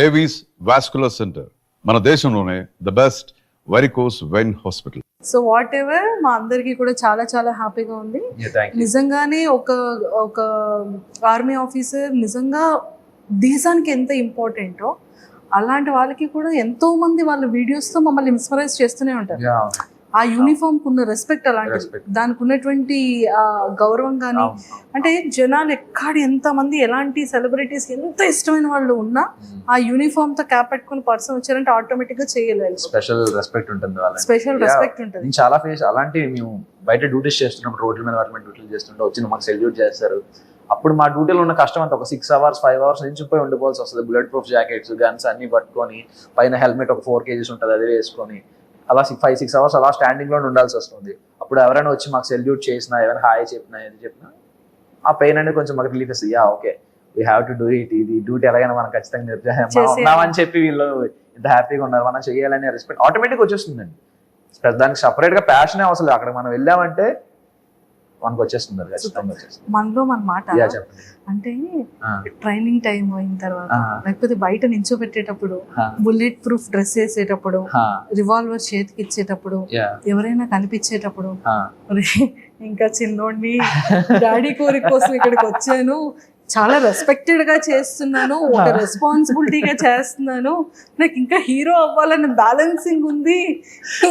Avis vascular center మన దేశంలోనే the best varicose vein hospital. So whatever మా అందరికి కూడా చాలా చాలా హ్యాపీగా ఉంది. నిజంగానే ఒక ఆర్మీ ఆఫీసర్ నిజంగా దేశానికి ఎంత ఇంపార్టెంటో అలాంటి వాళ్ళకి కూడా ఎంతో మంది వాళ్ళ వీడియోస్తో మమ్మల్ని ఇన్స్పరైజ్ చేస్తూనే ఉంటారు. ఆ యూనిఫామ్ ఉన్న రెస్పెక్ట్ అలాంటిది, దానికి ఉన్నటువంటి గౌరవం కానీ, అంటే జనాలు ఎక్కడ ఎంతమంది ఎలాంటి సెలబ్రిటీస్ ఎంత ఇష్టమైన వాళ్ళు ఉన్నా ఆ యూనిఫామ్ తో క్యాప్ పెట్టుకుని పర్సన్ వచ్చారంటే ఆటోమేటిక్ గా చేయలేదు. స్పెషల్ రెస్పెక్ట్ ఉంటుంది, స్పెషల్ రెస్పెక్ట్ ఉంటుంది. చాలా ఫేస్ అలాంటి మేము బయట డ్యూటీస్ చేస్తున్నప్పుడు రోడ్ల మీద వాటి మీద డ్యూటీలు చేస్తుంటే వచ్చి మాకు సెల్యూట్ చేస్తారు. అప్పుడు మా డ్యూటీలో ఉన్న కష్టం అంతా ఒక 6 hours 5 hours నుంచి పోయి ఉండిపోవాల్సి వస్తుంది. బుల్లెట్ ప్రూఫ్ జాకెట్స్ గన్స్ అన్ని పట్టుకొని పైన హెల్మెట్ ఒక 4 kgs ఉంటుంది అది వేసుకొని అలా 5-6 hours అలా స్టాండింగ్ లో ఉండాల్సి వస్తుంది. అప్పుడు ఎవరైనా వచ్చి మాకు సెల్యూట్ చేసినా ఏమైనా హాయ్ చెప్పినా ఏది చెప్పినా ఆ పెయిన్ అనేది కొంచెం మాకు రిలీఫ్ ఇస్తుంది. Okay we have to do it, ఇది డ్యూటీ ఎలాగైనా మనం ఖచ్చితంగా ఉన్నామని చెప్పి వీళ్ళు ఇంత హ్యాపీగా ఉన్నారు, మనం చేయాలనే రెస్పెక్ట్ ఆటోమేటిక్ వచ్చేస్తుందండి. దానికి సపరేట్ గా ప్యాషనే అవసరం. అక్కడ మనం వెళ్ళామంటే మనకు వచ్చేస్తుంది ఖచ్చితంగా. మనలో మన మాట అంటే ట్రైనింగ్ టైం అయిన తర్వాత లేకపోతే బయట నించోబెట్టేటప్పుడు, బుల్లెట్ ప్రూఫ్ డ్రెస్ వేసేటప్పుడు, రివాల్వర్ చేతికి ఇచ్చేటప్పుడు, ఎవరైనా కనిపించేటప్పుడు ఇంకా చిన్నోడిని డాడీ కోరిక కోసం ఇక్కడికి వచ్చాను, చాలా రెస్పెక్టెడ్ గా చేస్తున్నాను, ఒక రెస్పాన్సిబిలిటీగా చేస్తున్నాను, నాకు ఇంకా హీరో అవ్వాలని బ్యాలెన్సింగ్ ఉంది,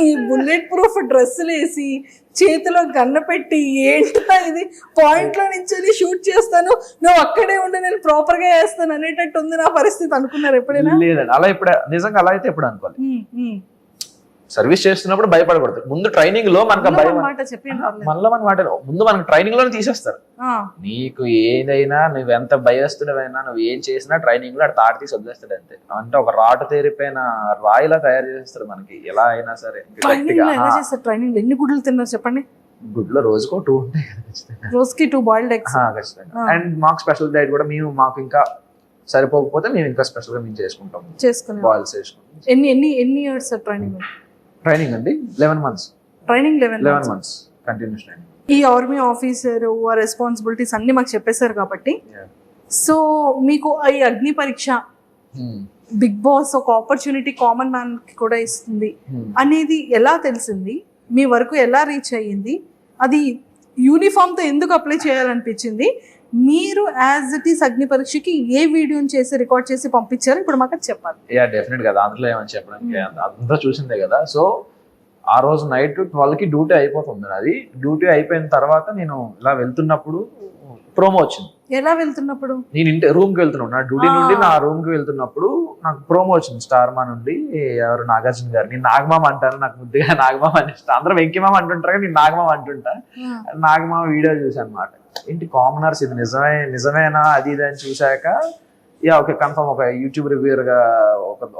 ఈ బుల్లెట్ ప్రూఫ్ డ్రెస్సులు వేసి చేతిలో గన్న పెట్టి ఏంటో ఇది పాయింట్ లో నుంచి షూట్ చేస్తాను, నువ్వు అక్కడే ఉండి నేను ప్రాపర్ గా వేస్తాను అనేటట్టు ఉంది నా పరిస్థితి. అనుకున్నారు ఎప్పుడైనా? లేదండి, అలా ఇప్పుడు నిజంగా అలా అయితే ఎప్పుడు అనుకోవాలి. సర్వీస్ చేస్తున్నప్పుడు భయపడకూడదు. ముందు ట్రైనింగ్ లో మనకు మనలో మన మాట ముందు మనకు ట్రైనింగ్ లోనే తీసేస్తారు. నీకు ఏదైనా నువ్వు ఎంత భయస్తుడవైనా నువ్వు ఏం చేసినా ట్రైనింగ్ లో తాటి తీసి వదిలేస్తాడు అంతే. అంటే ఒక రాటు తేరిపోయిన రాయిలా తయారు చేస్తారు మనకి ఎలా అయినా సరే. ట్రైనింగ్ ఎన్ని గుడ్లు తిన్నారు చెప్పండి? గుడ్లో రోజుకో 2 ఉంటాయి కదా ఖచ్చితంగా, రోజుకి 2 బాయిల్డ్ ఎగ్స్ ఖచ్చితంగా. అండ్ మాకు స్పెషల్ డైట్ కూడా మాకు ఇంకా సరిపోకపోతే మేము ఇంకా స్పెషల్ గా మేము చేసుకుంటాం బాయిల్స్ చేసుకుంటాం. ఎన్ని ఇయర్స్ ట్రైనింగ్ అండి? 11 months. Training 11 months continuous training. ఈ ఆర్మీ ఆఫీసర్ ఆ రెస్పాన్సిబిలిటీస్ అన్ని మాకు చెప్పేశారు కాబట్టి, సో మీకు ఈ అగ్ని పరీక్ష బిగ్ బాస్ ఒక ఆపర్చునిటీ కామన్ మ్యాన్ కి కూడా ఇస్తుంది అనేది ఎలా తెలిసింది? మీ వరకు ఎలా రీచ్ అయ్యింది? అది యూనిఫామ్ తో ఎందుకు అప్లై చేయాలనిపించింది? మీరు యాజ్ ఇట్ ఈస్ అగ్ని పరీక్షకి ఏ వీడియోని చేసి రికార్డ్ చేసి పంపించారు ఇప్పుడు మాకు చెప్పాలి. డెఫినెట్ గా అందులో ఏమని చెప్పడానికి అంతా చూసిందే కదా. సో ఆ రోజు నైట్ 12కి డ్యూటీ అయిపోతుంది. అది డ్యూటీ అయిపోయిన తర్వాత నేను ఇలా వెళ్తున్నప్పుడు ప్రోమో వచ్చింది. ఎలా వెళ్తున్నప్పుడు? నేను రూమ్ కి వెళ్తున్నాను, నా డ్యూటీ నుండి నా రూమ్ కి వెళ్తున్నప్పుడు నాకు ప్రోమో వచ్చింది స్టార్ మా నుండి. ఎవరు నాగార్జున గారు, నేను నాగమామ అంటాను, నాకు ముద్దుగా నాగమామ అని ఇష్టం. అందరూ వెంకిమామ అంటుంటారు కానీ నేను నాగమామ అంటుంటా. నాగమామ వీడియో చూసాను అనమాట. ఏంటి కామనర్స్ ఇది నిజమేనా అది ఇది అని చూసాక ఓకే కన్ఫర్మ్, ఒక యూట్యూబ్ రివ్యూర్ గా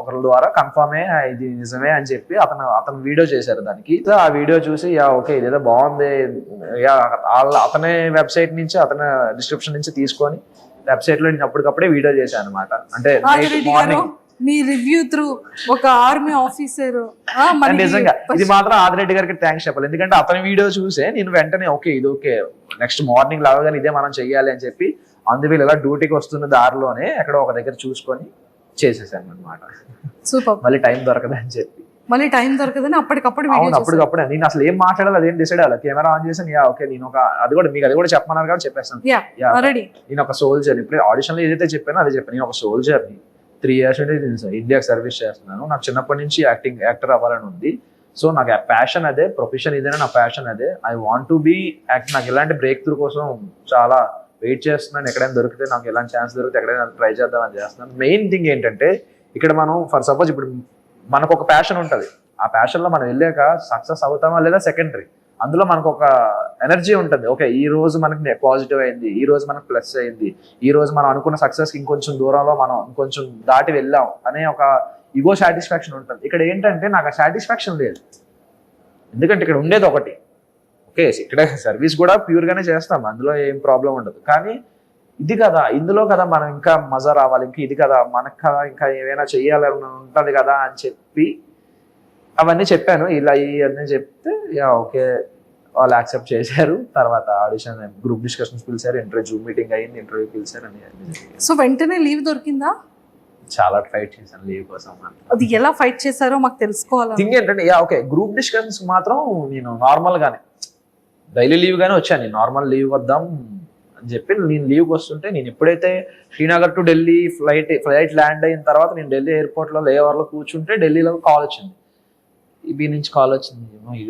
ఒకరి ద్వారా కన్ఫర్మే ఇది నిజమే అని చెప్పి అతను వీడియో చేశారు దానికి. ఆ వీడియో చూసి ఓకే ఇదేదో బాగుంది, అతనే వెబ్సైట్ నుంచి అతని డిస్క్రిప్షన్ నుంచి తీసుకొని వెబ్సైట్ లో నేను అప్పటికప్పుడే వీడియో చేశాను అనమాట. అంటే మార్నింగ్ మీ రివ్యూ త్రూ ఒక ఆర్మీ ఆఫీసర్. నిజంగా ఇది మాత్రం ఆదిరెడ్డి గారికి థ్యాంక్స్ చెప్పాలి. ఎందుకంటే అతని వీడియో చూసే నేను వెంటనే ఓకే ఇది ఓకే నెక్స్ట్ మార్నింగ్ లాగానే ఇదే మనం చెయ్యాలి అని చెప్పి అందువల్ల ఇలా డ్యూటీకి వస్తున్న దారిలోనే ఎక్కడో ఒక దగ్గర చూసుకొని చేసేసాను అనమాట. సూపర్. మళ్ళీ టైం దొరకదని చెప్పి అప్పటికప్పుడు నేను అసలు ఏం మాట్లాడాలి అదేం డిసైడ్ అవ్వాలి. కెమెరా ఆన్ చేసాను. ఓకే నేను అది కూడా చెప్పమన్నారు కాబట్టి చెప్పేస్తాను. నేను ఒక సోల్జర్, ఇప్పుడు ఆడిషన్ లో ఏదైతే చెప్పానో అదే చెప్పాను. నేను ఒక సోల్జర్ని 3 years ఇండియాకి సర్వీస్ చేస్తున్నాను. నాకు చిన్నప్పటి నుంచి యాక్టర్ అవ్వాలని ఉంది. సో నాకు ప్యాషన్ అదే, ప్రొఫెషన్ ఇదేనా నా ప్యాషన్ అదే. I want to be act. నాకు ఇలాంటి బ్రేక్ త్రూ కోసం చాలా వెయిట్ చేస్తున్నాను. ఎక్కడైనా దొరికితే నాకు ఎలాంటి ఛాన్స్ దొరికితే ఎక్కడైనా ట్రై చేద్దామని చేస్తున్నాను. మెయిన్ థింగ్ ఏంటంటే ఇక్కడ మనం ఫర్ సపోజ్ ఇప్పుడు మనకు ఒక ప్యాషన్ ఉంటుంది, ఆ ప్యాషన్ లో మనం వెళ్ళాక సక్సెస్ అవుతామా లేదా సెకండరీ. అందులో మనకు ఒక ఎనర్జీ ఉంటుంది. ఓకే ఈ రోజు మనకి పాజిటివ్ అయింది, ఈ రోజు మనకు ప్లస్ అయింది, ఈ రోజు మనం అనుకున్న సక్సెస్ ఇంకొంచెం దూరంలో మనం ఇంకొంచెం దాటి వెళ్ళాం అనే ఒక ఈగో సాటిస్ఫాక్షన్ ఉంటుంది. ఇక్కడ ఏంటంటే నాకు ఆ సాటిస్ఫాక్షన్ లేదు. ఎందుకంటే ఇక్కడ ఉండేది ఒకటి, ఓకే ఇక్కడ సర్వీస్ కూడా ప్యూర్ గానే చేస్తాం, అందులో ఏం ప్రాబ్లం ఉండదు. కానీ ఇది కదా, ఇందులో కదా మనం ఇంకా మజా రావాలి, ఇంకా ఇది కదా మనకు కదా ఇంకా ఏమైనా చెయ్యాలని ఉంటుంది కదా అని చెప్పి అవన్నీ చెప్పాను. ఇలా ఇవన్నీ చెప్తే ఓకే వాళ్ళు యాక్సెప్ట్ చేశారు. తర్వాత ఆడిషన్ గ్రూప్ డిస్కషన్స్ పిలిచారు, ఇంటర్వ్యూ మీటింగ్ అయింది, ఇంటర్వ్యూ పిలిచారు అని. సో వెంటనే లీవ్ దొరికిందా? చాలా ఫైట్ చేశాను లీవ్ కోసం. అది ఎలా ఫైట్ చేశారో మాకు తెలుసుకోవాలి. థింగ్ ఏంటంటే ఓకే గ్రూప్ డిస్కషన్స్ మాత్రం నేను నార్మల్ గానే డైలీ లీవ్ గానే వచ్చాను. నేను నార్మల్ లీవ్ వద్దాం అని చెప్పి నేను లీవ్కి వస్తుంటే, నేను ఎప్పుడైతే Srinagar to Delhi flight land అయిన తర్వాత నేను ఢిల్లీ ఎయిర్పోర్ట్ లో లేవర్లో కూర్చుంటే ఢిల్లీలో కాల్ వచ్చింది, ఈబీ నుంచి కాల్ వచ్చింది.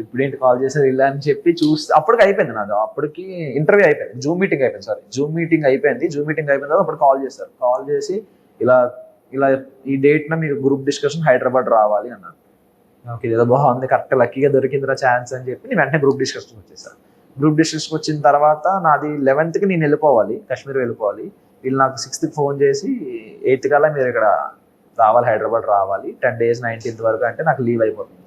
ఇప్పుడేంటి కాల్ చేశారు ఇలా అని చెప్పి చూస్తే అప్పటికి అయిపోయింది నాది. అప్పటికి ఇంటర్వ్యూ అయిపోయింది, జూమ్ మీటింగ్ అయిపోయింది. జూమ్ మీటింగ్ అయిపోయిన తర్వాత అప్పుడు కాల్ చేశారు. కాల్ చేసి ఇలా ఈ డేట్న మీరు గ్రూప్ డిస్కషన్ హైదరాబాద్ రావాలి అన్నారు. నాకు ఇదేదో బాగుంది, కరెక్ట్ లక్కీగా దొరికిందిరా ఛాన్స్ అని చెప్పి నేను వెంటనే గ్రూప్ డిస్కషన్ వచ్చేసాను. గ్రూప్ డిస్కషన్ వచ్చిన తర్వాత నాది 11th నేను వెళ్ళిపోవాలి, కాశ్మీర్ వెళ్ళిపోవాలి. వీళ్ళు నాకు 6th ఫోన్ చేసి 8th కల్లా మీరు ఇక్కడ రావాలి, హైదరాబాద్ రావాలి, 10 days 19th వరకు అంటే నాకు లీవ్ అయిపోతుంది.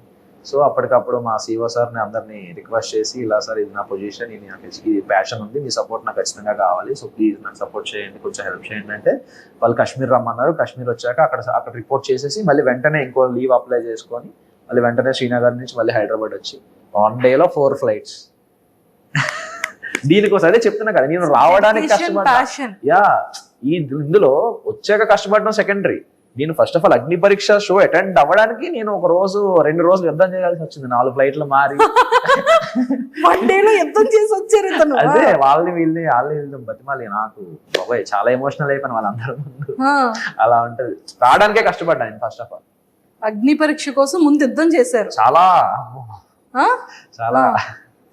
సో అప్పటికప్పుడు మా సిఓ సార్ని అందరినీ రిక్వెస్ట్ చేసి, ఇలా సార్ ఇది నా పొజిషన్, ఇది నాకు ఈ ప్యాషన్ ఉంది, మీ సపోర్ట్ నాకు ఖచ్చితంగా కావాలి, సో ప్లీజ్ నాకు సపోర్ట్ చేయండి, కొంచెం హెల్ప్ చేయండి అంటే వాళ్ళు కాశ్మీర్ రమ్మన్నారు. కాశ్మీర్ వచ్చాక అక్కడ రిపోర్ట్ చేసేసి మళ్ళీ వెంటనే ఇంకో లీవ్ అప్లై చేసుకొని మళ్ళీ వెంటనే శ్రీనగర్ నుంచి మళ్ళీ హైదరాబాద్ వచ్చి 1 day 4 flights. దీనికోసం అదే చెప్తున్నా కదా, నేను రావడానికి కష్టపడ్డా. ఇందులో వచ్చాక కష్టపడడం సెకండరీ. నేను ఫస్ట్ ఆఫ్ ఆల్ అగ్ని పరీక్ష షో అటెండ్ అవ్వడానికి నేను 2 రోజులు యుద్ధం చేయాల్సి వచ్చింది, 4 flights మారి. అదే వీళ్ళని బతిమాలి. నాకు బాబాయ్ చాలా ఎమోషనల్ అయిపోయిన వాళ్ళందరూ ముందు. అలా ఉంటది, రావడానికే కష్టపడ్డా నేను ఫస్ట్ ఆఫ్ ఆల్. అగ్ని పరీక్ష కోసం ముందు యుద్ధం చేశారు చాలా.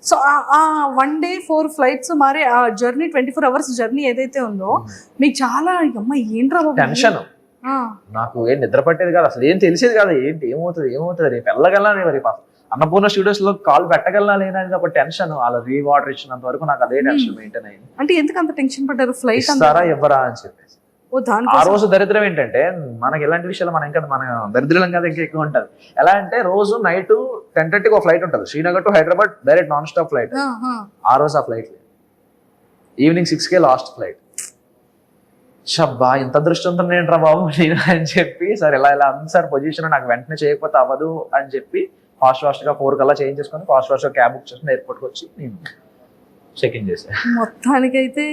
సో ఆ 1 day 4 flights మరి ఆ జర్నీ 24 hours జర్నీ ఏదైతే ఉందో మీకు చాలా అమ్మ ఏంట్రా టెన్షన్. నాకు ఏం నిద్ర పట్టేది కాదు, అసలు ఏం తెలిసేది కాదు, ఏమవుతుంది రేపు వెళ్ళగలనా, రేపు అన్నపూర్ణ స్టూడియోస్ లో కాల్ పెట్టగలనా లేదని ఒక టెన్షన్. వాళ్ళ రీవాటర్ ఇచ్చినంత వరకు నాకు అదే టెన్షన్ మెయింటైన్ అయింది. అంటే ఎందుకు అంత టెన్షన్ పడ్డారు? ఫ్లైట్ ఇస్తారా ఇవ్వరా అని చెప్పేసి. ఆ రోజు దరిద్రం ఏంటంటే, మనకి ఎలాంటి విషయాలు మనం ఇంకా మన దరిద్రం కదా ఇంకా ఎక్కువ ఉంటది. ఎలా అంటే రోజు నైట్ 10:30 ఒక ఫ్లైట్ ఉంటుంది Srinagar to Hyderabad, direct non stop flight. ఆ రోజు ఆ ఫ్లైట్ ఈవినింగ్ 6 లాస్ట్ ఫ్లైట్. షబ్బా ఇంత అదృష్టంతో ఏంట్రా బాబు నేను అని చెప్పి, సార్ ఇలా ఉంది సార్ పొజిషన్, నాకు వెంటనే చేయకపోతే అవ్వదు అని చెప్పి ఫాస్ట్ గా 4 కల్లా చేంజ్ చేసుకొని ఫాస్ట్ గా క్యాబ్ బుక్ చేసుకుని ఎయిర్పోర్ట్కి వచ్చి నేను చెక్ ఇన్ చేశాను. మొత్తానికైతే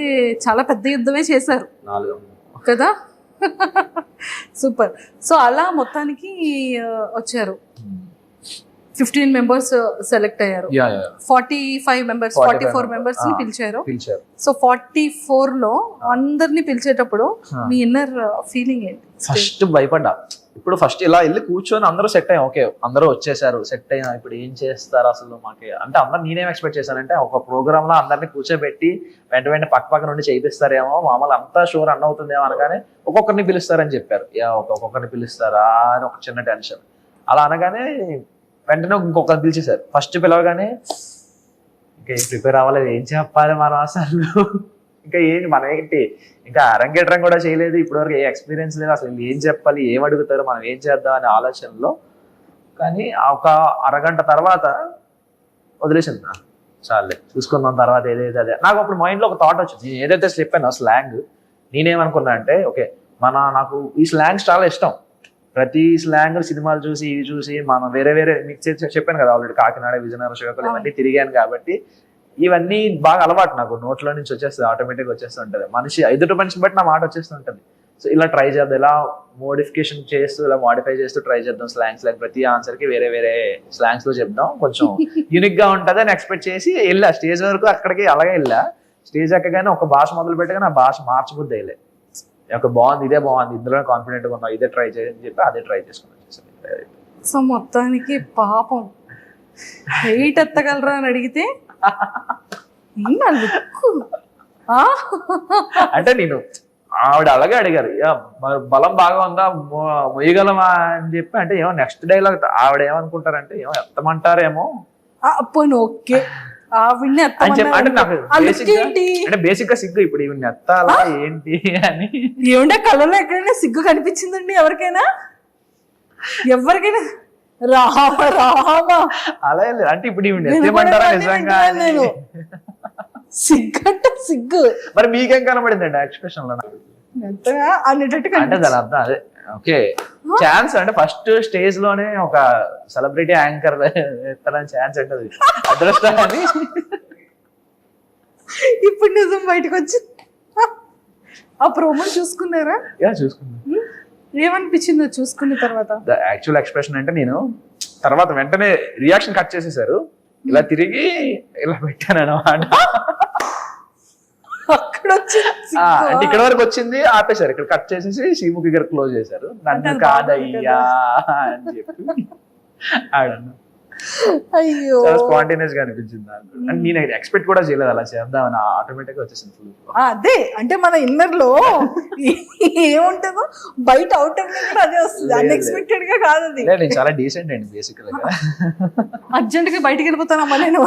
చాలా పెద్ద యుద్ధమే చేశారు 4 కదా. సూపర్. సో అలా మొత్తానికి వచ్చారు. 15 members సెలెక్ట్ అయ్యారు. 45 members 44 members ని పిలిచారు. సో 44 లో అందరినీ పిలిచేటప్పుడు మీ ఇన్నర్ ఫీలింగ్ ఏంటి? ఫస్ట్ భయపడ్డా. ఇప్పుడు ఫస్ట్ ఇలా వెళ్ళి కూర్చొని అందరూ సెట్ అయ్యాం, ఓకే అందరూ వచ్చేసారు, సెట్ అయ్యాం, ఇప్పుడు ఏం చేస్తారు అసలు మాకే అంటే అందరు. నేనేం ఎక్స్పెక్ట్ చేశానంటే ఒక ప్రోగ్రామ్ లో అందరినీ కూర్చోబెట్టి వెంట పక్క నుండి చేయిస్తారేమో, మామూలు అంతా షో రన్ అవుతుందేమో అనగానే ఒక్కొక్కరిని పిలుస్తారని చెప్పారు. ఒక్కొక్కరిని పిలుస్తారా అని ఒక చిన్న టెన్షన్. అలా అనగానే వెంటనే ఇంకొకరు పిలిచేశారు. ఫస్ట్ పిలవగానే ఇంకా ఏం ప్రిపేర్ అవ్వలేదు, ఏం చెప్పాలి మనం అసలు, ఇంకా మన ఏంటి ఇంకా అరంగేట్రం కూడా చేయలేదు, ఇప్పటివరకు ఏ ఎక్స్పీరియన్స్ లేదు, అసలు ఏం చెప్పాలి, ఏం అడుగుతారు, మనం ఏం చేద్దాం అనే ఆలోచనలో. కానీ ఒక అరగంట తర్వాత వదిలేసింది, చాలే చూసుకుందాం తర్వాత ఏదైతే అదే. నాకు అప్పుడు మైండ్లో ఒక థాట్ వచ్చింది, నేను ఏదైతే చెప్పానో స్లాంగ్, నేనేమనుకున్నా అంటే ఓకే నాకు ఈ స్లాంగ్స్ చాలా ఇష్టం. ప్రతి స్లాంగ్ సినిమాలు చూసి ఇవి చూసి మనం వేరే మీకు చెప్పాను కదా ఆల్రెడీ, కాకినాడ విజయనగరం శ్రీకాకుళం ఇవన్నీ తిరిగాను కాబట్టి ఇవన్నీ బాగా అలవాటు నాకు, నోట్లో నుంచి వచ్చేస్తుంది, ఆటోమేటిక్గా వచ్చేస్తుంటది. ఎదుటి మనిషిని బట్టి నా మాట వచ్చేస్తుంటది. సో ఇలా ట్రై చేద్దాం, ఇలా మోడిఫికేషన్ చేస్తూ ఇలా మాడిఫై చేస్తూ ట్రై చేద్దాం స్లాంగ్స్. లైక్ ప్రతి ఆన్సర్ కి వేరే స్లాంగ్స్ లో చెప్దాం, కొంచెం యూనిక్ గా ఉంటది అని ఎక్స్పెక్ట్ చేసి వెళ్ళా. స్టేజ్ వరకు అక్కడికి అలాగే వెళ్ళా. స్టేజ్ ఎక్కగానే ఒక భాష మొదలు పెట్టగా నా భాష మార్చబుద్ధి అయ్యలే. బాగుంది, ఇదే బాగుంది, ఇందులో కాన్ఫిడెంట్ గా ఉన్నా, ఇదే ట్రై చేయని చెప్పి అదే ట్రై చేసుకున్నాను. సో మొత్తానికి పాపం హైట్ ఎత్తగలరా అని అడిగితే అంటే నేను ఆవిడ అలాగే అడిగారు, బలం బాగా ఉందా, మొయ్యగలమా అని చెప్పి. అంటే ఏమో నెక్స్ట్ డైలాగ్ ఆవిడ ఏమనుకుంటారంటే ఏమో ఎత్తమంటారేమో. ఓకే అంటే నాకు బేసిక్ గా సిగ్గు, ఇప్పుడు ఈవిని ఎత్తాలా ఏంటి అని. ఏమంటే కళ్ళలో ఎక్కడైనా సిగ్గు కనిపించిందండి ఎవరికైనా? రామ అలా అంటే ఇప్పుడు ఈవిని ఎత్తమంటారా నిజంగా? సిగ్గు అంటే సిగ్గు. మరి మీకేం కనబడిందండి ఎక్స్ప్రెషన్ లో? అనేటట్టు అంటే దాని అర్థం అదే, ఓకే ఛాన్స్ అంటే ఫస్ట్ స్టేజ్ లోనే ఒక సెలబ్రిటీ యాంకర్ ఎత్తడానికి ఛాన్స్ ఉంటుంది, అదృష్టాన్ని. ఇప్పుడు నిజం బయటకు వచ్చి ఆ ప్రోమో చూసుకున్నారా? చూసుకున్నా. ఏమనిపించిందో చూసుకున్న తర్వాత? ద యాక్చువల్ ఎక్స్ప్రెషన్ అంటే నేను తర్వాత వెంటనే రియాక్షన్ కట్ చేసేసారు, ఇలా తిరిగి ఇలా పెట్టాను అనమాట. అక్కడ వచ్చి అంటే ఇక్కడ వరకు వచ్చింది ఆపేశారు, ఇక్కడ కట్ చేసేసి శ్రీముఖి గారు క్లోజ్ చేశారు. నన్ను కాదయ్యా అని చెప్పి ఆడను. అయ్యో చాలా స్పాంటేనియస్ గా అనిపించింది నాకు. అంటే నేను ఎక్స్పెక్ట్ కూడా చేయలేదు అలా చేద్దామని, ఆటోమేటిక్ గా వచ్చేసింది ఫుల్. అదే అంటే మన ఇన్నర్ లో ఏముంటుందో బయట అవుట్ కూడా అదే వస్తుంది, అన్ఎక్స్పెక్టెడ్ గా కాదు అది. నేను చాలా డీసెంట్ అండి బేసికల్ గా. అర్జెంట్ గా బయటికి వెళ్ళిపోతానమ్మా నేను.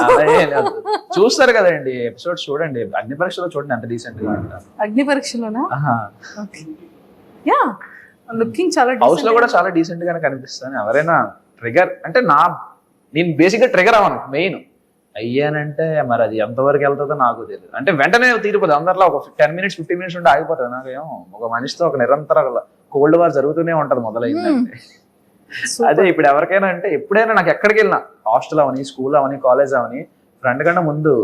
చూస్తారు కదండి ఎపిసోడ్స్, చూడండి అగ్ని పరీక్షలో చూడండి ఎంత డీసెంట్ గా ఉంటారు. అగ్ని పరీక్షలోనా? యా లుకింగ్ చాలా హౌస్ లో కూడా చాలా డీసెంట్ గానే కనిపిస్తాను. ఎవరైనా ట్రిగర్ అంటే నేను బేసిక్ గా ట్రిగర్ అవ్వను, మెయిన్ అయ్యానంటే మరి అది ఎంతవరకు వెళ్తుందో నాకు తెలియదు. అంటే వెంటనే తీరిపోతుంది అందరిలో, ఒక 10 minutes 15 minutes ఉంటే ఆగిపోతుంది. నాకేమో ఒక మనిషితో ఒక నిరంతర కోల్డ్ వార్ జరుగుతూనే ఉంటది మొదలైందంటే. అదే ఇప్పుడు ఎవరికైనా అంటే ఎప్పుడైనా నాకు ఎక్కడికి వెళ్ళినా, హాస్టల్ అవని, స్కూల్ అవని, కాలేజ్ అవని, ఫ్రెండ్ కన్నా ముందు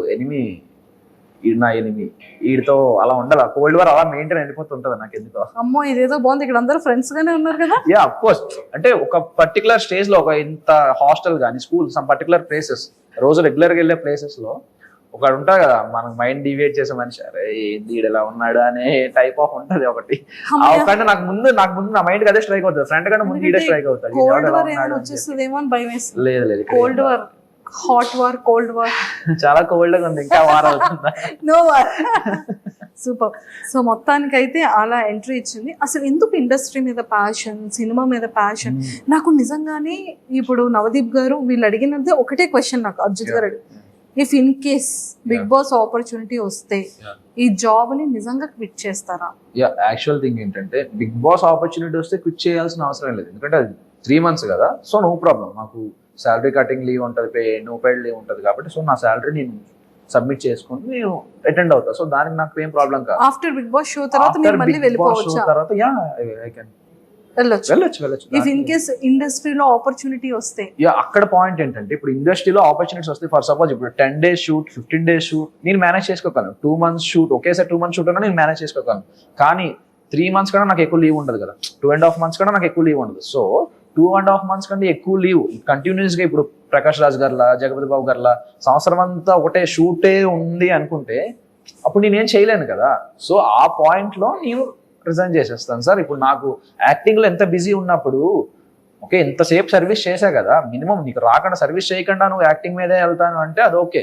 నా ఎనిమి వీడితో అలా ఉండాలి. కోల్డ్ వార్ అలా మెయింటైన్ అయిపోతుంటది నాకు ఎందుకో. అమ్మో ఇదేదో బాగుంది, ఇక్కడ అందరూ ఫ్రెండ్స్ గానే ఉన్నారు కదా. Yeah of course. అంటే ఒక పర్టికులర్ స్టేజ్ లో ఒక ఇంత హాస్టల్ కానీ స్కూల్ సమ్ పర్టికులర్ ప్లేసెస్, రోజు రెగ్యులర్ గా వెళ్ళే ప్లేసెస్ లో ఒకడు ఉంటాడు కదా, మనకు మైండ్ డివియేట్ చేసే మనిషి, అరే ఏంది ఇలా ఉన్నాడు అనే టైప్ ఆఫ్ ఉంటది ఒకటి. ఒకటి నాకు ముందు నా మైండ్ అదే స్ట్రైక్ అవుతుంది, ఫ్రెండ్ కన్నా ముందు ఈడే స్ట్రైక్ అవుతాడు. లేదు లేదు, cold war, hot war, cold war, చాలా కోల్డ్ గా ఉంది, ఇంకా వార్ అవుతుందా? No war. సూపర్. సో మొత్తానికైతే అలా ఎంట్రీ ఇచ్చింది. అసలు ఎందుకు ఇండస్ట్రీ మీద ప్యాషన్, సినిమా మీద ప్యాషన్? నాకు నిజంగానే ఇప్పుడు నవదీప్ గారు వీళ్ళు అడిగినది ఒకటే క్వశ్చన్ నాకు అర్జున్ గారు అడిగి, if in case Big Boss opportunity వస్తే ఈ జాబ్ ని నిజంగా క్విట్ చేస్తారా? యాక్చువల్ థింగ్ ఏంటంటే బిగ్ బాస్ ఆపర్చునిటీ వస్తే క్విట్ చేయాల్సిన అవసరం లేదు, ఎందుకంటే అది 3 months కదా. సో నో ప్రాబ్లం, నాకు శాలరీ కటింగ్ లీవ్ ఉంటుంది, నో పెయిడ్ లీవ్ ఉంటుంది కాబట్టి, సో నా శాలరీ నేను సబ్మిట్ చేసుకుని నేను అటెండ్ అవుతా. సో దానికి నాకు ఏం ప్రాబ్లం కాదు. ఆఫ్టర్ బిగ్ బాస్ షో తర్వాత మీరు మళ్ళీ వెళ్ళిపోవచ్చు తర్వాత వెళ్ళొచ్చు. ఇఫ్ ఇన్ కేస్ ఇండస్ట్రీలో ఆపర్చునిటీ వస్తే, అక్కడ పాయింట్ ఏంటంటే ఇప్పుడు ఇండస్ట్రీలో ఆపర్చునిటీస్ వస్తే, ఫర్ సపోజ్ ఇప్పుడు 10 days షూట్, 15 days షూట్ నేను మేనేజ్ చేసుకోగలను. 2 months షూట్ ఒకేసారి 2 months షూట్ అన్నా నేను మేనేజ్ చేసుకోగలను. కానీ 3 months కన్నా నాకు ఎక్కువ లీవ్ ఉండదు కదా, 2.5 months కన్నా నాకు ఎక్కువ లీవ్ ఉండదు. సో 2.5 months కంటే ఎక్కువ లీవ్ కంటిన్యూస్ గా ఇప్పుడు ప్రకాష్ రాజ్ గారిలా, జగపతి బాబు గారిలా సంవత్సరం అంతా ఒకటే షూటే ఉంది అనుకుంటే అప్పుడు నేనేం చేయలేను కదా. సో ఆ పాయింట్ లో నేను రిజైన్ చేసేస్తాను. సార్ ఇప్పుడు నాకు యాక్టింగ్ లో ఎంత బిజీ ఉన్నప్పుడు, ఓకే ఎంతసేపు సర్వీస్ చేశా కదా, మినిమం నీకు రాకుండా సర్వీస్ చేయకుండా నువ్వు యాక్టింగ్ మీదే వెళ్తాను అంటే అది ఓకే.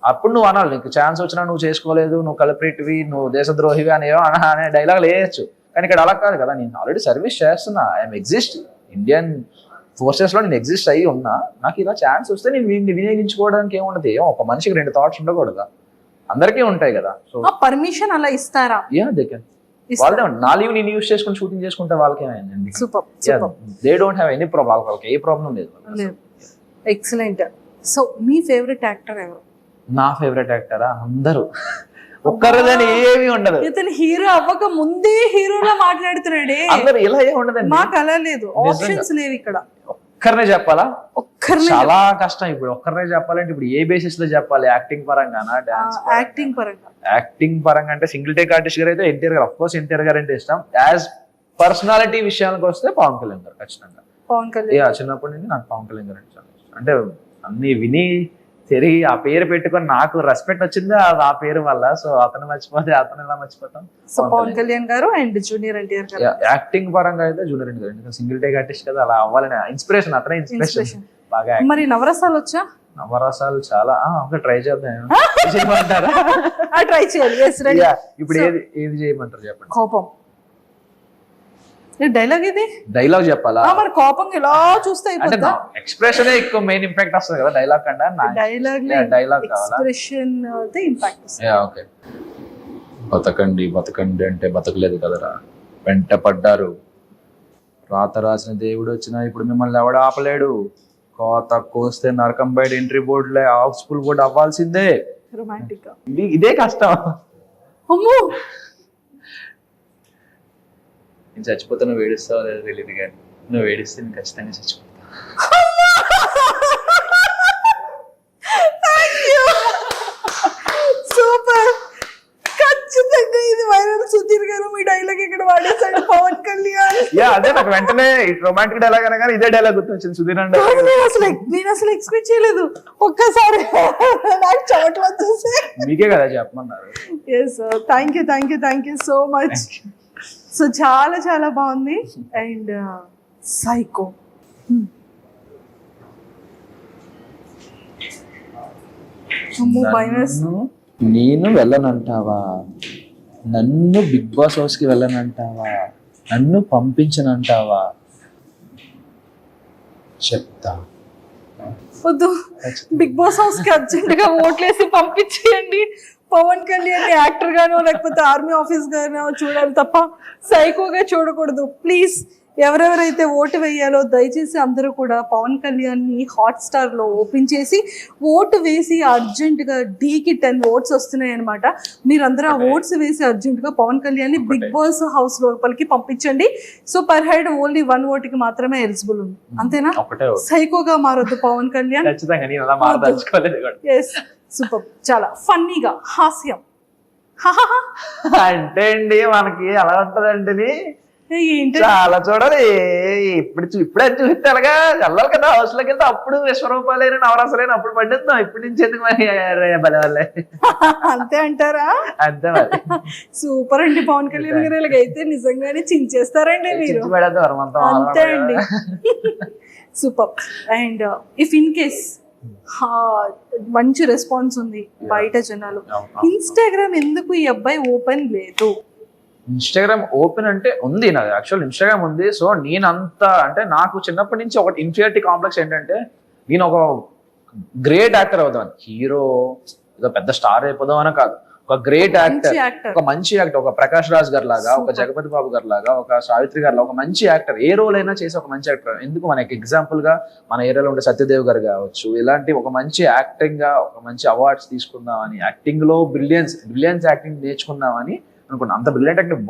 అప్పుడు నువ్వు అనాలి, నీకు ఛాన్స్ వచ్చినా నువ్వు చేసుకోలేదు, నువ్వు కల్ప్రిట్వి, నువ్వు దేశద్రోహివి అనే డైలాగ్ వేయచ్చు. కానీ ఇక్కడ అలా కాదు కదా, నేను ఆల్రెడీ సర్వీస్ చేస్తున్నా, ఐఎమ్ ఎగ్జిస్ట్, ఇండియన్ ఫోర్సెస్ లో నేను ఎగ్జిస్ట్ అయ్యి ఉన్నా, నాకు ఇలా ఛాన్స్ వస్తే నేను వినియోగించుకోవడానికి ఏముండదు. ఒక మనిషికి 2 thoughts ఉండకూడదా? అందరికీ ఉంటాయి కదా. సో పర్మిషన్ అలా ఇస్తారా? They can. వాళ్ళే నా లీవ్ నేను యూస్ చేసుకుని షూటింగ్ చేసుకుంటే వాళ్ళకి ఏమైందండి? They don't have any problem, వాళ్ళకి ఏ ప్రాబ్లం లేదు. ఎక్సలెంట్. సో మీ ఫేవరెట్ యాక్టర్ ఎవరు? నా ఫేవరెట్ యాక్టరా? అందరూ, ఒక్కరిదని ఏమీ ఉండదు. ఇతను హీరో అవ్వక ముందే హీరోలా మాట్లాడుతున్నాడే. అందరు ఇలా ఏమి ఉండదండి, మాకు అలా లేదు, ఆప్షన్స్ లేవు ఇక్కడ. ఒక్కరినే చెప్పాలా? చాలా కష్టం. ఇప్పుడు ఒక్కరినే చెప్పాలంటే ఇప్పుడు ఏ బేసిస్ లో చెప్పాలి? Acting పరంగానా, dance? యాక్టింగ్ పరంగా అంటే సింగిల్ టేక్ ఆర్టిస్ట్ గారు అయితే ఎన్టీఆర్ గారు, అఫ్ కోర్స్ ఎన్టీఆర్ గారు అంటే ఇష్టం. యాజ్ పర్సనాలిటీ విషయానికి వస్తే పవన్ కళ్యాణ్ గారు ఖచ్చితంగా. చిన్నప్పటి నుంచి నాకు పవన్ కళ్యాణ్ గారు అంటే చాలా ఇష్టం. అంటే అన్ని విని తిరిగి ఆ పేరు పెట్టుకొని నాకు రెస్పెక్ట్ వచ్చింది ఆ పేరు వల్ల. సో అతను మర్చిపోతే అతను ఎలా మర్చిపోతాం? పవన్ కళ్యాణ్ గారు అండ్ జూనియర్ ఎన్టీఆర్ గారు. యాక్టింగ్ పరంగా అయితే జూనియర్ ఎన్టీఆర్ గారు, ఎందుకంటే సింగిల్ టేక్ ఆర్టిస్ట్ కదా, అలా అవ్వాలని ఇన్స్పిరేషన్, అతనే ఇన్స్పిరేషన్ బాగా. మరి నవరసాలు వచ్చా? నవరసాలు చాలా ట్రై చేద్దాం. ట్రై చేయాలి. ఇప్పుడు ఏది చేయమంటారు చెప్పండి? కోపం డైలాగ్, ఇది డైలాగ్ చెప్పాలా? మరి కోపం ఇలా చూస్తే అంటే ఎక్స్ప్రెషన్ ఎక్కువ మెయిన్ ఇంపాక్ట్ వస్తుంది కదా డైలాగ్ కన్నా. Dialogue expression impact. ఓకే. బతకండి బతకండి అంటే బతకలేదు కదరా, వెంట పడ్డారు, రాత రాసిన దేవుడు వచ్చినా ఇప్పుడు మిమ్మల్ని ఎవడ ఆపలేడు, కోత కోస్తే నరకం బయట ఎంట్రీ బోర్డులే హౌస్ఫుల్ బోర్డు అవ్వాల్సిందే. రొమాంటిక్. ఇదే కష్టం. అమ్మో నేను చచ్చిపోతే నువ్వు ఏడుస్తావో లేదో తెలియదు, కానీ నువ్వు ఏడిస్తే నేను ఖచ్చితంగా చచ్చిపోతా. సూపర్, ఖచ్చితంగా ఇది వైరల్. సుధీర్ గారు మీ డైలాగ్ ఇక్కడ వాడేసాడు. పవన్ కళ్యాణ్ అదే నాకు వెంటనే రొమాంటిక్ డైలాగ్ అనగానే ఇదే డైలాగ్ గుర్తొచ్చింది సుధీర్ అంటే. నేను అసలు ఎక్స్పెక్ట్ చేయలేదు. ఒక్కసారి నాకు చెమటలు వచ్చేసి. మీకే కదా చెప్పమన్నారు. Yes thank you so much. So చాలా చాలా బాగుంది. అండ్ సైకో నేను వెళ్ళనంటావా, నన్ను బిగ్ బాస్ హౌస్ కి వెళ్ళనంటావా, నన్ను పంపించనంటావా, చెప్తా. వద్దు, బిగ్ బాస్ హౌస్ కి అర్జెంట్ గా ఓట్లేసి పంపించేయండి. పవన్ కళ్యాణ్ యాక్టర్ గానో లేకపోతే ఆర్మీ ఆఫీస్ గానో చూడాలి తప్ప సైకోగా చూడకూడదు ప్లీజ్. ఎవరెవరైతే ఓటు వేయాలో దయచేసి అందరూ కూడా పవన్ కళ్యాణ్ ని హాట్స్టార్ లో ఓపెన్ చేసి ఓటు వేసి అర్జెంట్ గా డీకి 10 votes వస్తున్నాయి అనమాట. మీరందరూ ఆ ఓట్స్ వేసి అర్జెంట్ గా పవన్ కళ్యాణ్ ని బిగ్ బాస్ హౌస్ లోపలికి పంపించండి. So per head only 1 vote కి మాత్రమే ఎలిజిబుల్ ఉంది, అంతేనా? సైకోగా మారొద్దు పవన్ కళ్యాణ్. ఎస్ సూపర్, చాలా ఫన్నీగా హాస్యం అంటే అండి మనకి అలా ఉంటదండి. చాలా చూడాలి. ఇప్పుడే చూస్తే అలాగా వెళ్ళాలి కదా హౌస్ లోకి వెళ్తే. అప్పుడు విశ్వరూపాలైన నవరాసలైన అప్పుడు పండిద్దాం. ఇప్పటి నుంచి ఎందుకు మరి బలే వాళ్ళే. అంతే అంటారా? అంతే మరి. సూపర్ అండి పవన్ కళ్యాణ్ గారు. ఇలాగైతే నిజంగానే చించేస్తారండి మీరు. అంతే అండి, super. And if in case మంచి రెస్పాన్స్ ఉంది బయట జనాలు, ఇన్స్టాగ్రామ్ ఎందుకు ఈ అబ్బాయి ఓపెన్ లేదు? ఇన్స్టాగ్రామ్ ఓపెన్ అంటే ఉంది, నాకు యాక్చువల్ ఇన్స్టాగ్రామ్ ఉంది. సో నేనంతా అంటే నాకు చిన్నప్పటి నుంచి ఒక ఇన్ఫీరియారిటీ కాంప్లెక్స్ ఏంటంటే నేను ఒక గ్రేట్ యాక్టర్ అవుదాం, హీరో ఏదో పెద్ద స్టార్ అయిపోదాం అని కాదు. ఒక గ్రేట్ యాక్టర్, ఒక మంచి యాక్టర్, ఒక ప్రకాష్ రాజ్ గారు లాగా, ఒక జగపతి బాబు గారు లాగా, ఒక సావిత్రి గారు లాగా ఒక మంచి యాక్టర్, ఏ రోల్ అయినా చేసి ఒక మంచి యాక్టర్. ఎందుకు మనకి ఎగ్జాంపుల్ గా మన ఏరియాలో ఉండే సత్యదేవ్ గారు కావచ్చు, ఇలాంటి ఒక మంచి యాక్టింగ్ గా ఒక మంచి అవార్డ్స్ తీసుకుందామని, యాక్టింగ్ లో బ్రిలియన్స్ యాక్టింగ్ నేర్చుకుందామని అనుకున్నా. అంత brilliant acting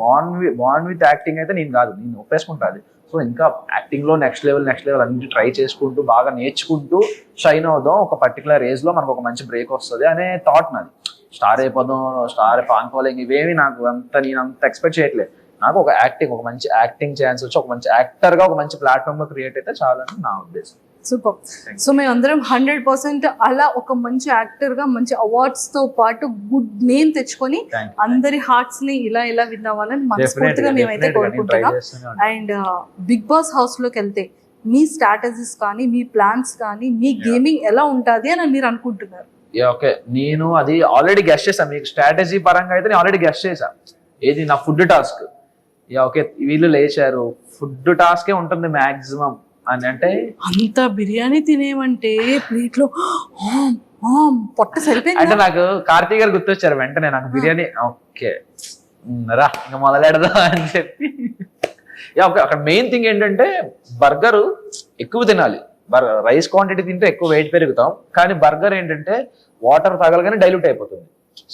bond with acting అయితే నేను కాదు, నేను ఒప్పేసుకుంటాను. సో ఇంకా యాక్టింగ్ లో నెక్స్ట్ లెవెల్ అన్ని ట్రై చేసుకుంటూ బాగా నేర్చుకుంటూ షైన్ అవుదాం. ఒక పర్టికులర్ ఏజ్ లో మనకు ఒక మంచి బ్రేక్ వస్తుంది అనే థాట్ నాది. స్టార్ అయిపోదాం, స్టార్ ఫాన్ ఫాలోయింగ్ ఇవేమి నాకు నేను అంత ఎక్స్పెక్ట్ చేయట్లేదు. నాకు ఒక మంచి యాక్టింగ్ ఛాన్స్ వచ్చి ఒక మంచి యాక్టర్ గా ఒక మంచి ప్లాట్ఫామ్ లో క్రియేట్ అయితే చాలని నా ఉద్దేశం. సూపర్. సో మేము అందరం 100% అలా ఒక మంచి యాక్టర్ గా మంచి అవార్డ్స్ తో పాటు గుడ్ నేమ్ తెచ్చుకొని అందరి హార్ట్స్ ని ఇలా విన్ అవ్వాలని మనస్ఫూర్తిగా మేమైతే కోరుకుంటున్నాం. అండ్ బిగ్ బాస్ హౌస్ లోకి వెళ్తే మీ స్ట్రాటజీస్ కానీ, మీ ప్లాన్స్ కానీ, మీ గేమింగ్ ఎలా ఉంటుంది అని మీరు అనుకుంటున్నారు? ఓకే, నేను అది ఆల్రెడీ గెస్ట్ చేశాను. మీకు స్ట్రాటజీ పరంగా అయితే నేను ఆల్రెడీ గెస్ట్ చేశాను. ఏది నా ఫుడ్ టాస్క్. ఓకే, వీళ్ళు లేచారు, ఫుడ్ టాస్కే ఉంటుంది మాక్సిమం అని. అంటే అంత బిర్యానీ తినేమంటే ప్లేట్ లో పొట్ట సరిపోయింది. అంటే నాకు కార్తీక్ గారు గుర్తొచ్చారు వెంటనే నాకు బిర్యానీ. ఓకే రా ఇంకా మొదలెడదా అని చెప్పి. అక్కడ మెయిన్ థింగ్ ఏంటంటే బర్గర్ ఎక్కువ తినాలి. రైస్ క్వాంటిటీ తింటే ఎక్కువ వెయిట్ పెరుగుతాం, కానీ బర్గర్ ఏంటంటే వాటర్ తాగలగానే డైల్యూట్ అయిపోతుంది.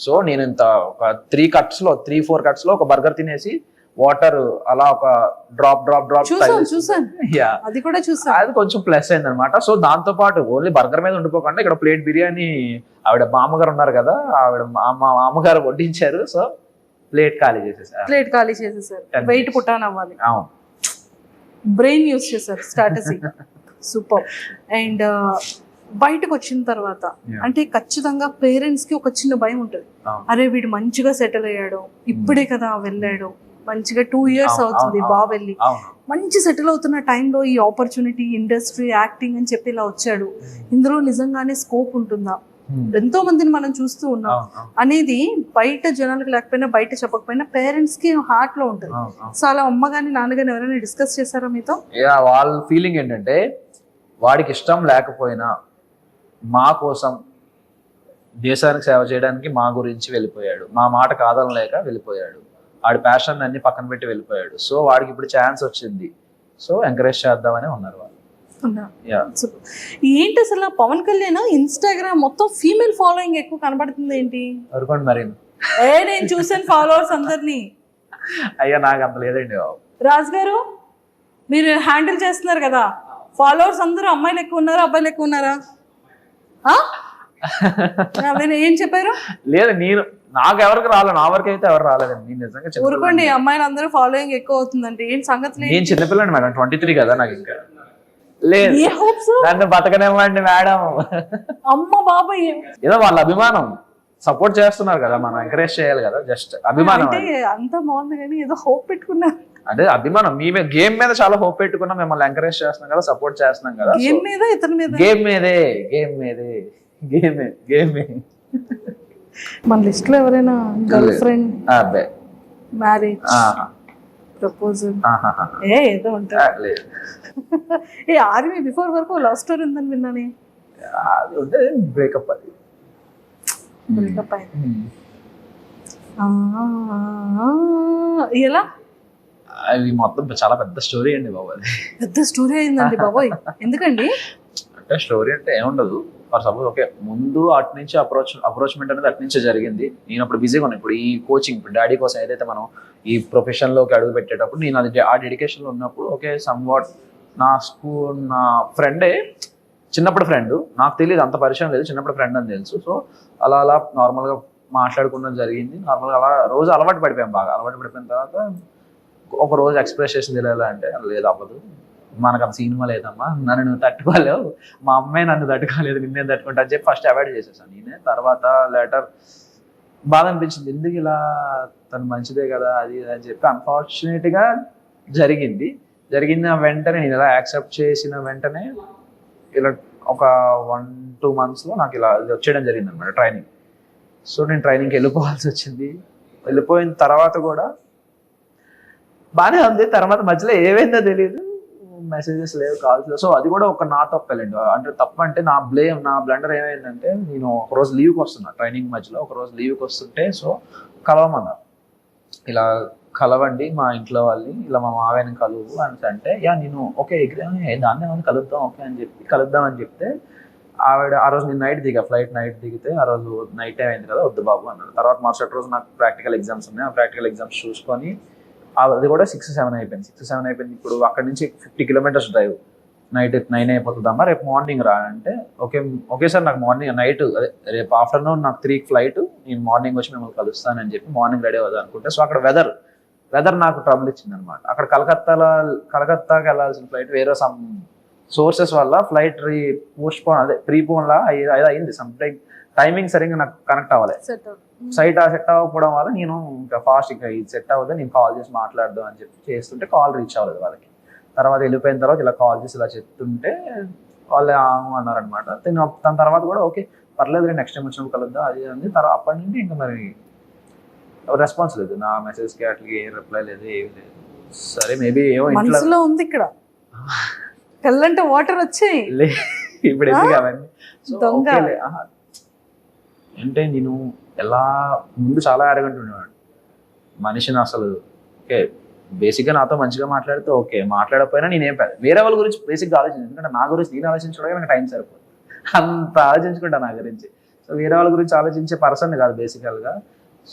సో నేను ఇంత ఒక 3-4 cuts లో ఒక బర్గర్ తినేసి వాటర్ అలా ఒక డ్రాప్ అది కూడా చూసాను. అది కొంచెం ప్లస్ అయింది అనమాట. సో దాంతో పాటు ఓన్లీ బర్గర్ మీద ఉండిపోకుండా ఇక్కడ ప్లేట్ బిర్యానీ ఆవిడ మామగారు ఉన్నారు కదా, ఆవిడ మామగారు వడ్డించారు. సో ప్లేట్ ఖాళీ చేసేసారు. వెయిట్ పుట్టాన్ అవ్వాలి. అవును, బ్రెయిన్ యూస్ చేశారు స్ట్రాటజీ. సూపర్. అండ్ బయటకు వచ్చిన తర్వాత అంటే ఖచ్చితంగా పేరెంట్స్ కి ఒక చిన్న భయం ఉంటుంది. అరే వీడు మంచిగా సెటిల్ అయ్యాడు, ఇప్పుడే కదా వెళ్ళాడు, మంచిగా 2 years అవుతుంది బాబు వెళ్ళి, మంచి సెటిల్ అవుతున్న టైంలో ఈ ఆపర్చునిటీ, ఇండస్ట్రీ, యాక్టింగ్ అని చెప్పి ఇలా వచ్చాడు, ఇందులో నిజంగానే స్కోప్ ఉంటుందా, ఎంతో మందిని మనం చూస్తూ ఉన్నాం అనేది బయట జనాలకు లేకపోయినా బయట చెప్పకపోయినా పేరెంట్స్ కి హార్ట్ లో ఉంటుంది. సో అలా అమ్మ గాని నాన్న గాని ఎవరైనా డిస్కస్ చేశారా మీతో? వాళ్ళ ఫీలింగ్ ఏంటంటే వాడికి ఇష్టం లేకపోయినా మా కోసం దేశానికి సేవ చేయడానికి మా గురించి వెళ్ళిపోయాడు, మా మాట కాదనలేక వెళ్ళిపోయాడు, వాడి ప్యాషన్ అన్ని పక్కన పెట్టి వెళ్ళిపోయాడు. సో వాడికి ఇప్పుడు ఛాన్స్ వచ్చింది, సో ఎంకరేజ్ చేద్దామని ఉన్నారు వాళ్ళు. ఏంటి అసలు పవన్ కళ్యాణ్ ఇన్స్టాగ్రామ్ మొత్తం ఫీమేల్ ఫాలోయింగ్ ఎక్కువ కనబడుతుంది ఏంటి? మరి నేను చూసాను ఫాలోవర్స్ అందరినీ. అయ్యా నాకు అంత లేదండి. రాజ్ గారు మీరు హ్యాండిల్ చేస్తున్నారు కదా, ఫాలోవర్స్ అందరూ అమ్మాయిలు ఎక్కువ ఉన్నారా అబ్బాయిలు ఎక్కువ ఉన్నారా? అదే ఏం చెప్పారు? లేదు నేను నాకు ఎవరికి రాలేదు, నా వరకు అయితే ఎవరు రాలేదండి. నేను నిజంగా ఊరుకోండి, అమ్మాయిలు అందరూ ఫాలోయింగ్ ఎక్కువ అవుతుందండి. ఏం సంగతి? నేను చిన్నపిల్లండి మేడం, 23 కదా నాకు. ఇంకా లేదు, నన్ను బతకనివ్వండి మేడం. అమ్మ బాబాయ్, ఏదో వాళ్ళ అభిమానం, సపోర్ట్ చేస్తున్నారు కదా, మనం ఎంకరేజ్ చేయాలి కదా. జస్ట్ అభిమానం అంటే అంత బాగుంది కానీ ఏదో హోప్ పెట్టుకున్నా. అదే అభిమానం, మీ మీద గేమ్ మీద చాలా హోప్ పెట్టుకున్నాం, మిమ్మల్ని ఎంకరేజ్ చేస్తున్నాం కదా, సపోర్ట్ చేస్తున్నాం కదా. గేమ్ మీద, ఇతని మీద, గేమ్ మీదే, గేమ్ మీదే, గేమే. మన లిస్ట్ లో ఎవరైనా గర్ల్ ఫ్రెండ్, అబ్బే, మ్యారేజ్, ప్రపోజల్ ఏదో ఉంటుంది. ఏ ఆర్మీ బిఫోర్ వరకు లవ్ స్టోరీ ఉందని విన్నానే. అది ఉంటే బ్రేకప్, అది బ్రేకప్ అయింది. ఎలా? అది మొత్తం చాలా పెద్ద స్టోరీ అండి బాబు. అది పెద్ద స్టోరీ అయిందండి బాబోయ్. ఎందుకండి? అంటే స్టోరీ అంటే ఏముండదు. ఫర్ సపోజ్ ఓకే, ముందు అటు నుంచి అప్రోచ్మెంట్ అనేది అటు నుంచే జరిగింది. నేను అప్పుడు బిజీగా ఉన్నాను. ఇప్పుడు ఈ కోచింగ్, ఇప్పుడు డాడీ కోసం ఏదైతే మనం ఈ ప్రొఫెషన్లోకి అడుగు పెట్టేటప్పుడు నేను అది ఆ డెడికేషన్లో ఉన్నప్పుడు ఓకే, సమ్వాట్ నా ఫ్రెండే, చిన్నప్పుడు ఫ్రెండ్, నాకు తెలియదు, అంత పరిచయం లేదు, చిన్నప్పుడు ఫ్రెండ్ అని తెలుసు. సో అలా నార్మల్గా మాట్లాడుకున్నది జరిగింది. నార్మల్గా అలా రోజు అలవాటు పడిపోయాం. బాగా అలవాటు పడిపోయిన తర్వాత ఒక రోజు ఎక్స్ప్రెస్ చేసింది తెలియాలి అంటే, లేదు అవ్వదు, మనకు అంత సినిమా లేదమ్మా, నన్ను నువ్వు తట్టుకోలేవు, మా అమ్మాయి నన్ను తట్టుకోలేదు, నిన్నేం తట్టుకుంటా అని చెప్పి ఫస్ట్ అవాయిడ్ చేసేసాను నేనే. తర్వాత లేటర్ బాధ అనిపించింది, ఎందుకు ఇలా, తను మంచిదే కదా అది అని చెప్పి. అన్ఫార్చునేట్గా జరిగిన వెంటనే నేను ఇలా యాక్సెప్ట్ చేసిన వెంటనే ఇలా ఒక 1-2 monthsలో నాకు ఇలా వచ్చేయడం జరిగింది అనమాట ట్రైనింగ్. సో నేను ట్రైనింగ్కి వెళ్ళిపోవాల్సి వచ్చింది. వెళ్ళిపోయిన తర్వాత కూడా బాగానే ఉంది. తర్వాత మధ్యలో ఏమైందో తెలియదు, మెసేజెస్ లేవు, కాల్స్ లేవు. సో అది కూడా ఒక నా తప్పలేండి. అంటే తప్పు అంటే నా బ్లండర్ ఏమైందంటే, నేను ఒకరోజు లీవ్కి వస్తున్నా, ట్రైనింగ్ మధ్యలో ఒకరోజు లీవ్కి వస్తుంటే, సో కలవమన్నారు, ఇలా కలవండి మా ఇంట్లో వాళ్ళని, ఇలా మా మావయ్యని కలువు అని అంటే, నేను ఓకే దాన్ని ఏమైనా కలుద్దాం ఓకే అని చెప్పి కలుద్దామని చెప్తే, ఆవిడ ఆ రోజు నేను ఫ్లైట్ నైట్ దిగితే, ఆ రోజు నైట్ టైం అయింది కదా, వద్దు బాబు అన్నారు. తర్వాత మరుసటి రోజు నాకు ప్రాక్టికల్ ఎగ్జామ్స్ ఉన్నాయి. ఆ ప్రాక్టికల్ ఎగ్జామ్స్ చూసుకొని అది కూడా 6-7 అయిపోయింది. ఇప్పుడు అక్కడ నుంచి 50 kilometers డ్రైవ్, నైట్ 9 అయిపోతుందమ్మా, రేపు మార్నింగ్ రా అంటే, ఓకే సార్, నాకు మార్నింగ్ నైట్ అదే రేపు ఆఫ్టర్నూన్ నాకు 3 ఫ్లైట్, నేను మార్నింగ్ వచ్చి మిమ్మల్ని కలుస్తానని చెప్పి మార్నింగ్ రెడీ అవుదాం అనుకుంటే, సో అక్కడ వెదర్ నాకు ట్రబుల్ ఇచ్చింది అనమాట. అక్కడ కలకత్తాకి వెళ్ళాల్సిన ఫ్లైట్ వేరే సమ్ సోర్సెస్ వల్ల ఫ్లైట్ ప్రీపోన్ లా అయింది. సంథింగ్ టైమింగ్ సరిగ్గా నాకు కనెక్ట్ అవ్వాలి, సెట్ అవ్వకపోవడం వల్ల నేను ఇంకా ఫాస్ట్ ఇంకా ఇది సెట్ అవ్వదు, నేను కాల్ చేసి మాట్లాడదాం అని చెప్పి చేస్తుంటే కాల్ రీచ్ అవ్వలేదు వాళ్ళకి. తర్వాత వెళ్ళిపోయిన తర్వాత ఇలా కాల్ చేసి ఇలా చెప్తుంటే వాళ్ళు అన్నారనమాట. తన తర్వాత కూడా ఓకే పర్లేదు, నెక్స్ట్ టైం వచ్చినప్పుడు కలుద్దాం అది అంది. తర్వాత అప్పటి నుండి ఇంకా మరి రెస్పాన్స్ లేదు, నా మెసేజ్కి అట్లా ఏం రిప్లై లేదు, ఏమి లేదు. సరే మేబీ ఏమో ఇంట్లో ఉంది, ఇక్కడ కళ్ళంటే వాటర్ వచ్చాయి ఇప్పుడు ఎందుకు అవన్నీ. అంటే నేను ఎలా ముందు చాలా అరగంట ఉండేవాడు మనిషిని అసలు. ఓకే బేసిక్గా నాతో మంచిగా మాట్లాడితే ఓకే, మాట్లాడకపోయినా నేనేం వేరే వాళ్ళ గురించి బేసిక్గా ఆలోచించాను. ఎందుకంటే నా గురించి నేను ఆలోచించడానికి నాకు టైం సరిపోదు, అంత ఆలోచించుకుంటా నా గురించి. సో వేరే వాళ్ళ గురించి ఆలోచించే పర్సన్ కాదు బేసికల్గా.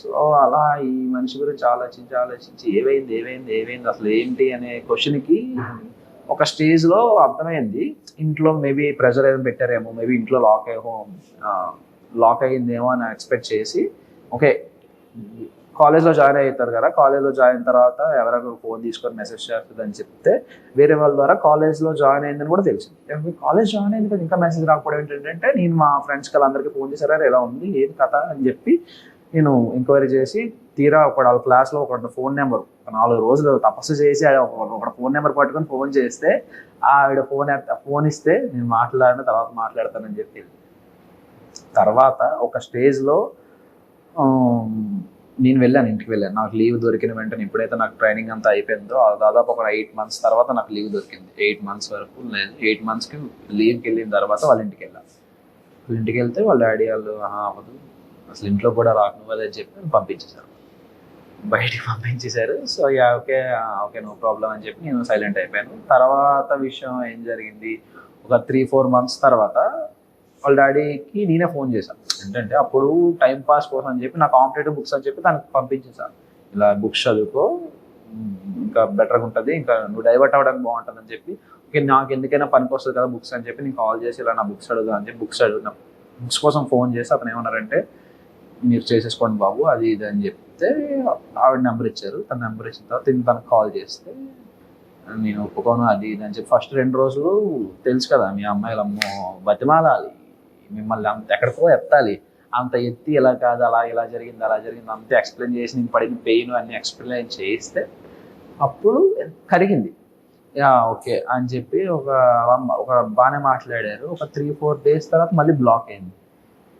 సో అలా ఈ మనిషి గురించి ఆలోచించి ఏమైంది అసలు ఏంటి అనే క్వశ్చన్కి ఒక స్టేజ్లో అర్థమైంది, ఇంట్లో మేబీ ప్రెషర్ ఏదైనా పెట్టారేమో, మేబీ ఇంట్లో లాక్ అయ్యిందేమో అని ఎక్స్పెక్ట్ చేసి ఓకే కాలేజ్లో జాయిన్ అవుతారు కదా, కాలేజ్లో జాయిన్ తర్వాత ఎవరైనా ఫోన్ తీసుకొని మెసేజ్ చేస్తుంది అని చెప్తే వేరే వాళ్ళ ద్వారా కాలేజ్లో జాయిన్ అయిందని కూడా తెలిసింది. కాలేజ్ జాయిన్ అయింది కదా ఇంకా మెసేజ్ రాకపోవడం ఏంటంటే, నేను మా ఫ్రెండ్స్కి వాళ్ళందరికీ ఫోన్ చేశారా ఎలా ఉంది ఏది కథ అని చెప్పి నేను ఎంక్వైరీ చేసి తీరా వాళ్ళ క్లాస్లో ఒక ఫోన్ నెంబర్ 4 రోజులు తపస్సు చేసి ఒక ఫోన్ నెంబర్ పట్టుకొని ఫోన్ చేస్తే ఆవిడ ఫోన్ ఇస్తే నేను తర్వాత మాట్లాడతానని చెప్పి. తర్వాత ఒక స్టేజ్లో నేను ఇంటికి వెళ్ళాను. నాకు లీవ్ దొరికిన వెంటనే ఎప్పుడైతే నాకు ట్రైనింగ్ అంతా అయిపోయిందో దాదాపు ఒక 8 months తర్వాత నాకు లీవ్ దొరికింది. 8 months వరకు లేదు, 8 monthsకి లీవ్కి వెళ్ళిన తర్వాత వాళ్ళ ఇంటికి వెళ్ళాను. ఇంటికి వెళ్తే వాళ్ళ డాడీ వాళ్ళు అవ్వదు అసలు ఇంట్లో కూడా రాకు అదని చెప్పి పంపించేశారు, బయటికి పంపించేశారు. సో ఓకే నో ప్రాబ్లం అని చెప్పి నేను సైలెంట్ అయిపోయాను. తర్వాత విషయం ఏం జరిగింది, ఒక 3-4 months తర్వాత వాళ్ళ డాడీకి నేనే ఫోన్ చేశాను. ఏంటంటే అప్పుడు టైం పాస్ కోసం అని చెప్పి నా కాంపిటేటివ్ బుక్స్ అని చెప్పి దానికి పంపించేశాను, ఇలా బుక్స్ చదువుకో ఇంకా బెటర్గా ఉంటుంది, ఇంకా నువ్వు డైవర్ట్ అవ్వడానికి బాగుంటుంది అని చెప్పి. ఓకే నాకు ఎందుకైనా పనికి వస్తుంది కదా బుక్స్ అని చెప్పి నేను కాల్ చేసి ఇలా నా బుక్స్ అడుగుదా అని చెప్పి బుక్స్ అడిగిన బుక్స్ కోసం ఫోన్ చేసి అతను ఏమన్నారంటే మీరు చేసేసుకోండి బాబు అది ఇది అని చెప్తే ఆవిడ నెంబర్ ఇచ్చారు. తన నెంబర్ ఇచ్చిన తర్వాత తనకు కాల్ చేస్తే నేను ఒప్పుకోను అది ఇది అని చెప్పి ఫస్ట్ 2 రోజులు తెలుసు కదా మీ అమ్మాయిలమ్మో బతిమాలాలి మిమ్మల్ని అంత ఎక్కడికో ఎత్తాలి, అంత ఎత్తి ఇలా కాదు అలా ఇలా జరిగింది అలా జరిగింది అంతే ఎక్స్ప్లెయిన్ చేసి నేను పడిన పెయిన్ అన్ని ఎక్స్ప్లెయిన్ చేస్తే అప్పుడు కరిగింది. ఓకే అని చెప్పి ఒక బాగానే మాట్లాడారు. ఒక 3-4 డేస్ తర్వాత మళ్ళీ బ్లాక్ అయింది.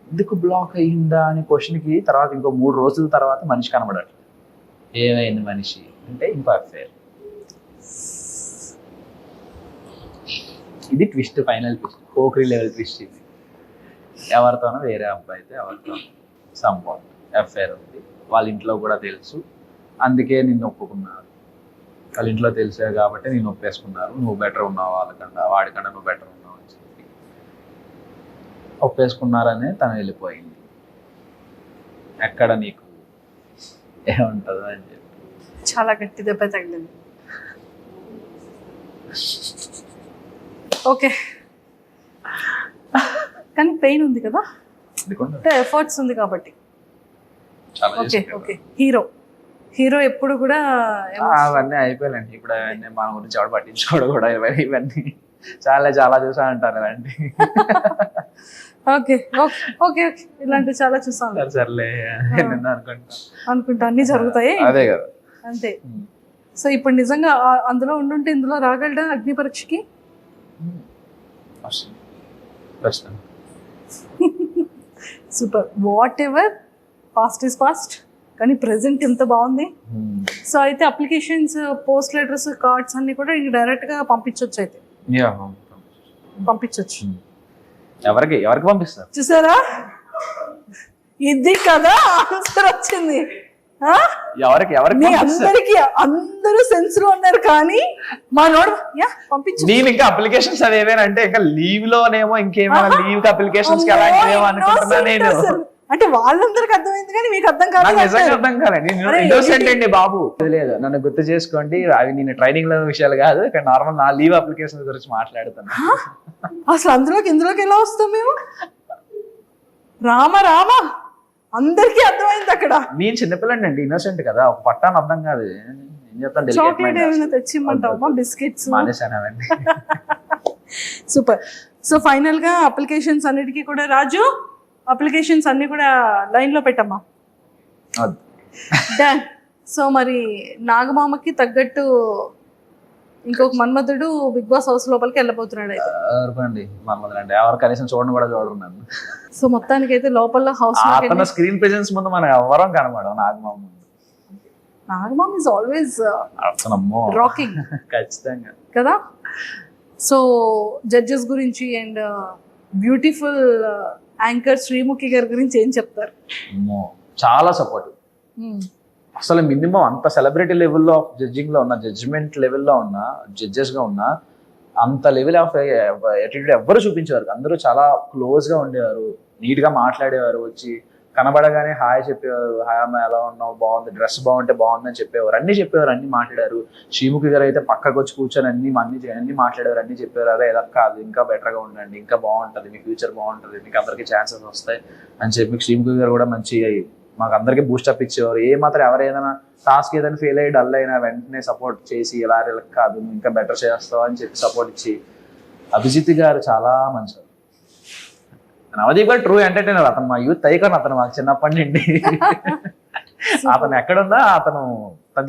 ఎందుకు బ్లాక్ అయ్యిందా అనే క్వశ్చన్కి తర్వాత ఇంకో 3 రోజుల తర్వాత మనిషి కనబడట్లేదు. ఏమైంది మనిషి అంటే ఇంకో అఫేర్. ఇది twist, final twist, Pokiri level twist. ఇది ఎవరితోనో వేరే అబ్బాయితో ఎవరితో సంభవం అఫేర్ ఉంది. వాళ్ళ ఇంట్లో కూడా తెలుసు, అందుకే నిన్ను ఒప్పుకున్నారు. వాళ్ళ ఇంట్లో తెలిసే కాబట్టి నేను ఒప్పేసుకున్నారు. నువ్వు బెటర్ ఉన్నావు వాళ్ళకన్నా, వాడికన్నా నువ్వు బెటర్ ఉన్నావు అని చెప్పి ఒప్పేసుకున్నారనే తను వెళ్ళిపోయింది. ఎక్కడ నీకు ఏముంటుందో అని చెప్పి చాలా గట్టి దెబ్బ తగిలింది. ఓకే, కానీ పెయిన్ ఉంది కదా, అంటే ఎఫర్ట్స్ ఉంది కాబట్టి. ఓకే ఓకే, హీరో ఎప్పుడు కూడా అవన్నీ అయిపోయాలండి. ఇప్పుడు అవన్నీ మన గురించి ఎవరు పట్టించుకోవడం కూడా ఇవన్నీ చాలా చాలా చూసా అంటారు ఇలాంటి. ఓకే ఓకే ఓకే ఓకే, ఇలాంటివి చాలా చూసాను. సర్లే అనుకుంటా అన్ని జరుగుతాయి. అదే కదా, అంతే. సో ఇప్పుడు నిజంగా అందులో ఉండుంటే ఇందులో రాగలడా అగ్ని పరీక్షకి? Super. Whatever, past is past, కానీ ప్రెసెంట్ ఎంత బాగుంది. సో అయితే అప్లికేషన్స్, పోస్ట్ లెటర్స్, కార్డ్స్ అన్ని కూడా డైరెక్ట్ గా పంపించవచ్చు. అయితే పంపించవచ్చు. ఎవరికి పంపిస్తారు చూసారా, ఇది కదా ఆన్సర్ వచ్చింది. అందరికి అందరూ సెన్స్ లో ఉన్నారు, కానీ మా నోడు పంపించు. నేను ఇంకా అప్లికేషన్స్ అవి ఏమైనా అంటే ఇంకా లీవ్ లోనేమో ఇంకేమైనా లీవ్ అప్లికేషన్స్ అనుకుంటున్నా నేను. అంటే వాళ్ళందరికి అర్థమైంది కానీ మీకు అర్థం కాదు. నిజంగా అర్థం కాదండి. ఇన్నోసెంట్ అండి బాబు. లేదు, నన్ను గుర్తు చేసుకోండి, అవి నేను ట్రైనింగ్ లో విషయాలు కాదు, ఇక్కడ నార్మల్ నా లీవ్ అప్లికేషన్ గురించి మాట్లాడుతాను. అసలు ఇందులోకి ఎలా వస్తాం మేము? రామ అందరికీ అర్థమైంది అక్కడ. నేను చిన్నపిల్లండి అండి, ఇన్నోసెంట్ కదా, ఒక పట్టాను అర్థం కాదు. ఏం చెప్తాను, చాక్లెట్ ఏమైనా తెచ్చిమ్మంటావా, బిస్కెట్స్? మానేసానవండి. సూపర్. సో ఫైనల్ గా అప్లికేషన్స్ అన్నిటికీ కూడా రాజు, అప్లికేషన్స్ అన్ని కూడా లైన్ లో పెట్టమ్మా. డన్. సో మరి నాగమామకి తగ్గట్టు ఇంకొక మన్మధుడు బిగ్ బాస్ హౌస్ లోపలికి వెళ్ళబోతున్నాడు. అయితే మన్మధుడు ఎవరు కనీసం చూడను కూడా చూడరు నన్ను. సో మొత్తానికి అయితే లోపల హౌస్ స్క్రీన్ ప్రెజెన్స్ ముందు మనం ఎవరం కనబడం. నాగమామ ఇస్ ఆల్వేస్ రాకింగ్, ఖచ్చితంగా కదా. సో జడ్జెస్ గురించి అండ్ బ్యూటిఫుల్ యాంకర్ శ్రీముఖి గారి గురించి ఏం చెప్తారు? చాలా సపోర్ట్. అసలు మినిమం అంత సెలబ్రిటీ లెవెల్లో ఆఫ్ జడ్జింగ్ లో ఉన్న, జడ్జిమెంట్ లెవెల్లో ఉన్న, జడ్జెస్ గా ఉన్న అంత లెవెల్ ఆఫ్ యాటిట్యూడ్ ఎవ్వరు చూపించేవారు. అందరూ చాలా క్లోజ్ గా ఉండేవారు, నీట్ గా మాట్లాడేవారు, వచ్చి కనబడగానే హాయ్ చెప్పేవారు. హాయ్ అమ్మ ఎలా ఉన్నావు, బాగుంది, డ్రెస్ బాగుంటే బాగుందని చెప్పేవారు, అన్ని చెప్పేవారు, అన్ని మాట్లాడారు. శ్రీముఖి గారు అయితే పక్కకు వచ్చి కూర్చొని అన్ని మాట్లాడేవారు, అన్ని చెప్పేవారు. అదే ఎలా కాదు, ఇంకా బెటర్గా ఉండండి, ఇంకా బాగుంటుంది, మీ ఫ్యూచర్ బాగుంటుంది, మీకు అందరికీ ఛాన్సెస్ వస్తాయి అని చెప్పి శ్రీముఖి గారు కూడా మంచి మాకు అందరికీ బూస్టప్ ఇచ్చేవారు. మాత్రం ఎవరైనా టాస్క్ ఏదైనా ఫెయిల్ అయ్యి డల్ అయినా వెంటనే సపోర్ట్ చేసి ఎలా కాదు ఇంకా బెటర్ చేస్తావు అని చెప్పి సపోర్ట్ ఇచ్చి. అభిజిత్ గారు చాలా మంచివారు. నవదీప్ గారు ట్రూ ఎంటర్టైనర్. అతను మా యూత్ ఐకాన్, అతను మాకు చిన్నప్పటి నుండి. అతను ఎక్కడున్నా తను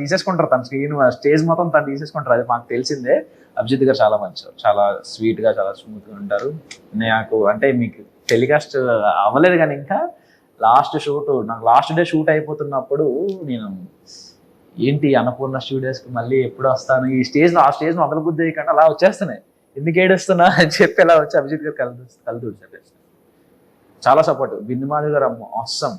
తీసేసుకుంటారు, తన స్టేజ్ మొత్తం తను తీసేసుకుంటారు, అది మాకు తెలిసిందే. అభిజిత్ గారు చాలా మంచివారు, చాలా స్వీట్ గా, చాలా స్మూత్ గా ఉంటారు. నాకు అంటే మీకు టెలికాస్ట్ అవ్వలేదు కానీ ఇంకా నాకు లాస్ట్ డే షూట్ అయిపోతున్నప్పుడు నేను ఏంటి అన్నపూర్ణ స్టూడియోస్కి మళ్ళీ ఎప్పుడు వస్తాను, ఈ ఆ స్టేజ్ మొదలు బుద్ధి అయ్యకుండా అలా వచ్చేస్తున్నాయి, ఎందుకు ఏడుస్తున్నా అని చెప్పి అలా వచ్చి అభిజిత్ గారు కలుతూ చెప్పేసి చాలా సపోర్ట్. బిందుమాధవ్ గారు అవసరం,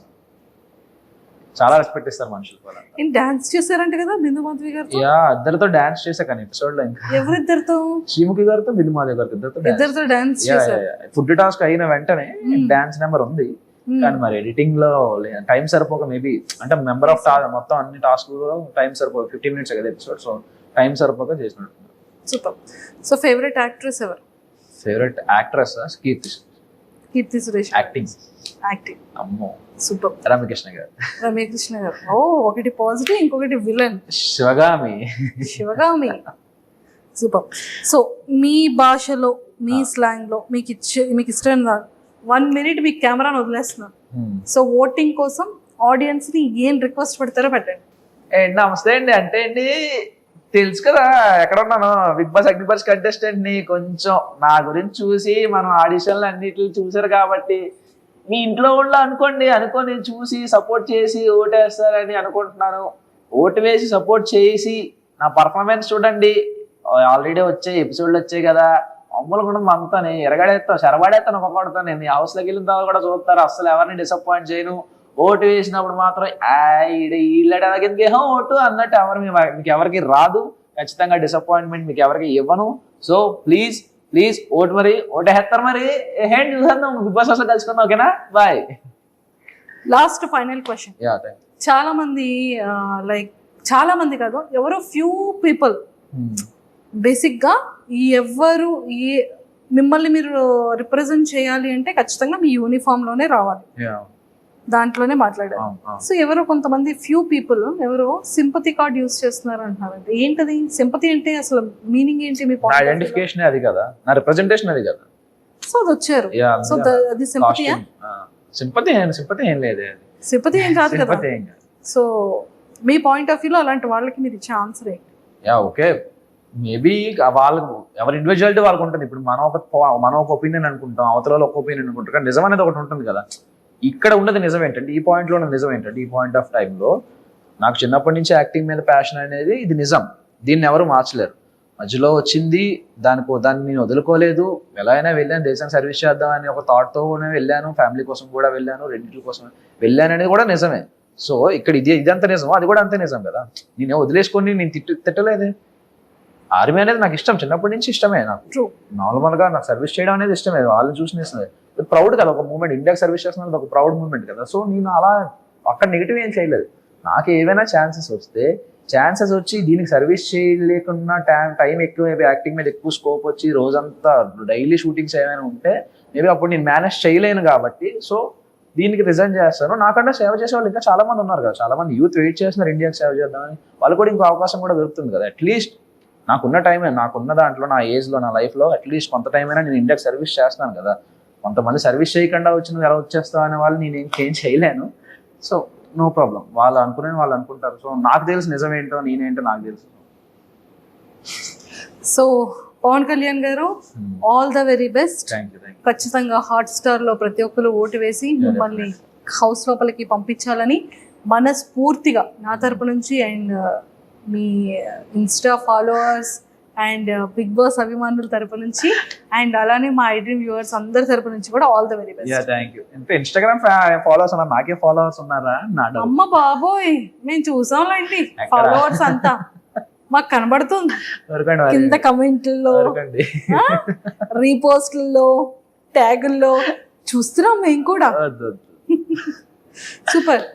చాలా రెస్పెక్ట్ ఇస్తారు మనుషులు కూడా. డాన్స్ చేశారంట కదా బిందుమాధవి గారు? ఇద్దరితో డాన్స్ చేశా కానీ ఎపిసోడ్ లో. ఇంకా ఎవరిద్దరితో? శ్రీముఖి గారితో బిందుమాధవ్ గారితో ఇద్దరితో డాన్స్ చేశారు. ఫుడ్ టాస్క్ అయిన వెంటనే డాన్స్ నెంబర్ ఉంది, కానీ మరి ఎడిటింగ్ లో టైం సరిపోక మేబీ అంటే మెంబర్ ఆఫ్ మొత్తం అన్ని టాస్క్ టైం సరిపోక 15 minutes కదా ఎపిసోడ్, సో టైం సరిపోక చేసినట్టు. సూపర్. సో ఫేవరెట్ యాక్ట్రెస్ ఎవరు? Favourite actress Keerthy Suresh acting acting అమ్మో సూపర్. రమ్యకృష్ణ గారు రమ్యకృష్ణ గారు ఒకటి పాజిటివ్ ఇంకొకటి villain Sivagami Sivagami super. So మీ భాషలో మీ స్లాంగ్ లో మీకు ఇష్టమైన 1 minute మీకు కెమెరాను వదిలేస్తున్నాను. సో ఓటింగ్ కోసం ఆడియన్స్ ని ఏం రిక్వెస్ట్ పెడతారో పెట్టండి. నమస్తే అండి. అంటే అండి తెలుసు కదా ఎక్కడ ఉన్నాను, బిగ్ బాస్ అగ్నిపర్స్ కంటెస్టెంట్ ని. కొంచెం నా గురించి చూసి మనం ఆడిషన్లు అన్నిటిని చూసారు కాబట్టి మీ ఇంట్లో వాళ్ళు అనుకొని చూసి సపోర్ట్ చేసి ఓటేస్తారని అనుకుంటున్నాను. ఓటు వేసి సపోర్ట్ చేసి నా పర్ఫార్మెన్స్ చూడండి. ఆల్రెడీ ఎపిసోడ్లు వచ్చాయి కదా, అమ్ములు కూడా అంతానే ఎరగడేస్తాను, శరబడేస్తాను, ఒక్కొక్కడుతాను. నేను హౌస్లోకి వెళ్ళిన తర్వాత కూడా చూస్తారు, అస్సలు ఎవరిని డిసప్పాయింట్ చేయను. ఓటు వేసినప్పుడు మాత్రం వీళ్ళ ఓటు అన్నట్టు మీకు ఎవరికి రాదు. ఖచ్చితంగా డిసప్పాయింట్మెంట్ మీకు ఎవరికి ఇవ్వను. సో ప్లీజ్ ఓటు మరి ఓటేస్తారు. మరి హ్యాండ్ చూసాను, బిగ్ బాస్ అసలు కలుసుకుందాం. ఓకేనా, బాయ్. Last final question. చాలా మంది చాలా మంది కాదు, ఎవరో ఫ్యూ పీపుల్ బేసిక్ గా ఎవరు మిమ్మల్ని మీరు రిప్రజెంట్ చేయాలి అంటే ఖచ్చితంగా మీ యూనిఫామ్ లోనే రావాలి, దాంట్లోనే మాట్లాడారు. సో ఎవరో కొంతమంది ఫ్యూ పీపుల్ ఎవరో సింపతి కార్డ్ యూజ్ చేస్తున్నారు అంటున్నారంటే ఏంటది సింపతి అంటే? అసలు మీనింగ్ ఏంటి? మీ ఐడెంటిఫికేషన్ అది కదా, నా రిప్రజెంటేషన్ అది కదా. సో అది వచ్చారు. సో అది సింపతియా? సింపతి ఏం లేదు, సింపతి ఏం కాదు కదా. సో మీ పాయింట్ ఆఫ్ వ్యూలో అలాంటి వాళ్ళకి మీరు ఇచ్చే ఆన్సర్ ఏంటి? ఓకే, మేబీ వాళ్ళకు ఎవరి ఇండివిజువాలిటీ వాళ్ళకు ఉంటుంది. ఇప్పుడు మనం ఒక ఒపీనియన్ అనుకుంటాం, అవతల ఒక ఒపీనియన్ అనుకుంటాం, కానీ నిజం అనేది ఒకటి ఉంటుంది కదా. ఇక్కడ ఉన్నది నిజం ఏంటంటే, ఈ పాయింట్లో ఉన్న నిజం ఏంటంటే, ఈ పాయింట్ ఆఫ్ టైంలో నాకు చిన్నప్పటి నుంచి యాక్టింగ్ మీద ప్యాషన్ అనేది ఇది నిజం. దీన్ని ఎవరు మార్చలేరు. మధ్యలో వచ్చింది, దాన్ని నేను వదులుకోలేదు. ఎలా అయినా వెళ్ళాను, దేశానికి సర్వీస్ చేద్దామని ఒక థాట్తోనే వెళ్ళాను. ఫ్యామిలీ కోసం కూడా వెళ్ళాను, రెండింటి కోసం వెళ్ళాను అనేది కూడా నిజమే. సో ఇక్కడ ఇదంతా నిజం, అది కూడా అంతే నిజం కదా. నేను వదిలేసుకొని నేను తిట్టలేదే. ఆర్మీ అనేది నాకు ఇష్టం, చిన్నప్పటి నుంచి ఇష్టమే. నాకు నార్మల్గా నాకు సర్వీస్ చేయడం అనేది ఇష్టమే. వాళ్ళని చూసి ప్రౌడ్ కదా, ఒక మూమెంట్. ఇండియాకి సర్వీస్ చేస్తున్నది ఒక ప్రౌడ్ మూమెంట్ కదా. సో నేను అలా అక్కడ నెగిటివ్ ఏం చేయలేదు. నాకు ఏవైనా ఛాన్సెస్ వచ్చి దీనికి సర్వీస్ చేయలేకున్నా టైం ఎక్కువ, యాక్టింగ్ మీద ఎక్కువ స్కోప్ వచ్చి రోజంతా డైలీ షూటింగ్స్ ఏమైనా ఉంటే మేబీ అప్పుడు నేను మేనేజ్ చేయలేను కాబట్టి సో దీనికి రిజైన్ చేస్తాను. నాకన్నా సేవ చేసే వాళ్ళు ఇంకా చాలా మంది ఉన్నారు కదా. చాలా మంది యూత్ వెయిట్ చేస్తున్నారు ఇండియాకి సేవ చేద్దామని. వాళ్ళు కూడా ఇంకో అవకాశం కూడా దొరుకుతుంది కదా. అట్లీస్ట్ నాకున్న టైమే, నాకున్న దాంట్లో, నా ఏజ్లో, నా లైఫ్లో అట్లీస్ట్ కొంత టైం అయినా నేను ఇండియాకి సర్వీస్ చేస్తాను కదా. కొంతమంది సర్వీస్ చేయకుండా వచ్చి నువ్వు ఎలా వచ్చేస్తావు అనే వాళ్ళు నేను ఏం చేయలేను. సో నో ప్రాబ్లం, వాళ్ళు అనుకుంటారు. సో నాకు తెలుసు నిజమేంటో నేనేంటో నాకు తెలుసు. సో పవన్ కళ్యాణ్ గారు, ఆల్ ద వెరీ బెస్ట్. ఖచ్చితంగా హాట్‌స్టార్ లో ప్రతి ఒక్కరు ఓటు వేసి మిమ్మల్ని హౌస్ లోపలికి పంపించాలని మనస్ఫూర్తిగా నా తరపు నుంచి అండ్ మీ Insta followers and Big Boss అభిమానుల తరపు నుంచి అండ్ అలానే మా ఐడ్రీమ్ వ్యూవర్స్ అందరి తరపు నుంచి కూడా all the very best. Instagram followers ఉన్నారు, నాకే ఫాలోవర్స్ ఉన్నారా? అమ్మ బాబోయ్, మేము చూసాంలేండి ఫాలోవర్స్ అంతా మాకు కనబడుతుంది కింద కమెంట్లలో, రీపోస్ట్లలో, ట్యాగుల్లో చూస్తున్నాం మేము కూడా. సూపర్.